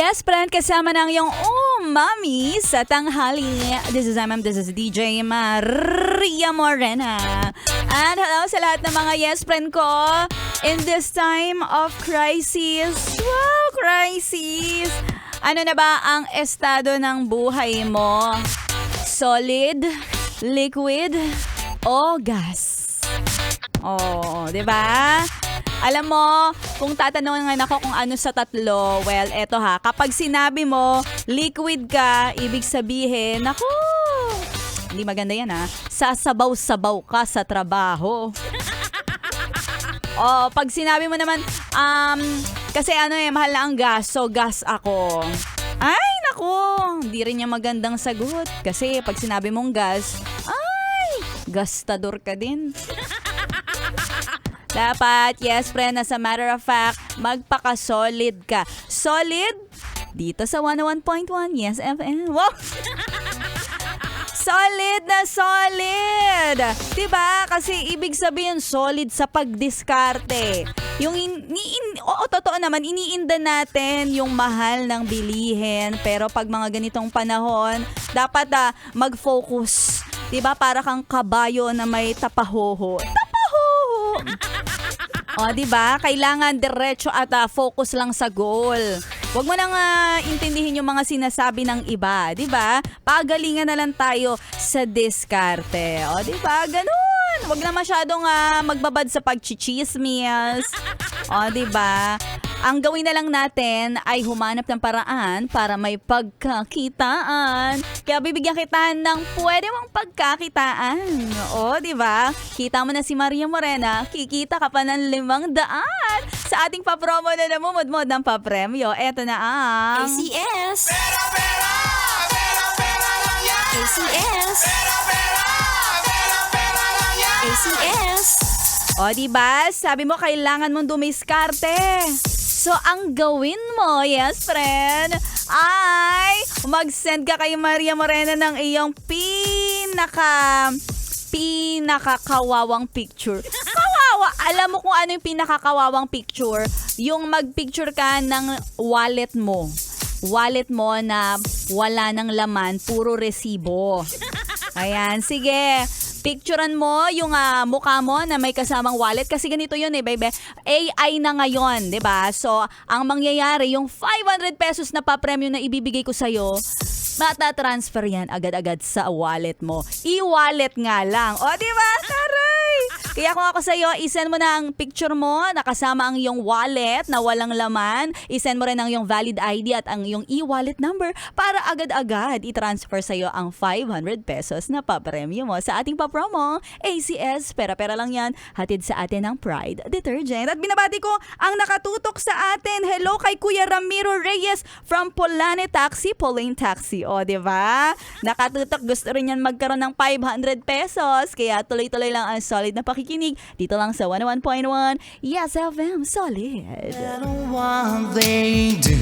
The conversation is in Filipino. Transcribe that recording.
Yes, friend, kasama ng iyong mami sa tanghali. This is DJ Maria Morena. And hello sa lahat ng mga yes friend ko in this time of crisis. Wow, crisis! Ano na ba ang estado ng buhay mo? Solid, liquid, o gas? Oh, 'di ba? Alam mo, kung tatanungin ako kung ano sa tatlo, well, eto ha, kapag sinabi mo, liquid ka, ibig sabihin, naku, hindi maganda yan ha, sasabaw-sabaw ka sa trabaho. O, pag sinabi mo naman, kasi mahal na ang gas, so gas ako. Ay, naku, hindi rin niya magandang sagot. Kasi pag sinabi mong gas, ay, gastador ka din. Dapat, yes friend, as a matter of fact, magpaka-solid ka. Solid? Dito sa 101.1, yes FM. Wow! Solid na solid! Diba? Kasi ibig sabihin, solid sa pagdiskarte. Yung totoo naman, iniinda natin yung mahal ng bilihin. Pero pag mga ganitong panahon, dapat mag-focus. Diba? Para kang kabayo na may tapahoho. O, diba? Kailangan diretso at focus lang sa goal. Huwag mo nang intindihin yung mga sinasabi ng iba, diba? Pagalingan na lang tayo sa diskarte. O, diba? Ganun. Huwag na masyadong magbabad sa pagchichismis. O, diba? Ang gawin na lang natin ay humanap ng paraan para may pagkakitaan. Kaya bibigyan kita ng pwede mong pagkakitaan. O, di ba? Kita mo na si Maria Morena, kikita ka pa ng 500 sa ating papromo na namumudmod ng papremyo. Eto na ang ACS! Pera, pera! Pera, pera lang yan! ACS! Pera, pera! Pera, pera lang yan! ACS! O, di ba? Sabi mo kailangan mong dumiskarte. So, ang gawin mo, yes friend, ay mag-send ka kay Maria Morena ng iyong pinakakawawang picture. Kawawa! Alam mo kung ano yung pinakakawawang picture? Yung mag-picture ka ng wallet mo. Wallet mo na wala ng laman, puro resibo. Ayan, sige. Picturean mo yung mukha mo na may kasamang wallet kasi ganito yun baby. AI na ngayon, 'di ba? So, ang mangyayari yung 500 pesos na pa-premyo na ibibigay ko sa'yo, mata-transfer yan agad-agad sa wallet mo. E-wallet nga lang. O, 'di ba? Taray! Kaya kung ako sa'yo, isend mo na ang picture mo nakasama ang iyong wallet na walang laman. Isend mo rin ang iyong valid ID at ang iyong e-wallet number para agad-agad i-transfer sa'yo ang 500 pesos na papremyo mo sa ating papromo. ACS, pera-pera lang yan. Hatid sa atin ng Pride Detergent. At binabati ko ang nakatutok sa atin. Hello kay Kuya Ramiro Reyes from Polane Taxi, Polane Taxi. O, diba? Nakatutok, gusto rin yan magkaroon ng 500 pesos. Kaya tuloy-tuloy lang ang solid na pakikinig dito lang sa 101.1 Yes FM Solid. No one they do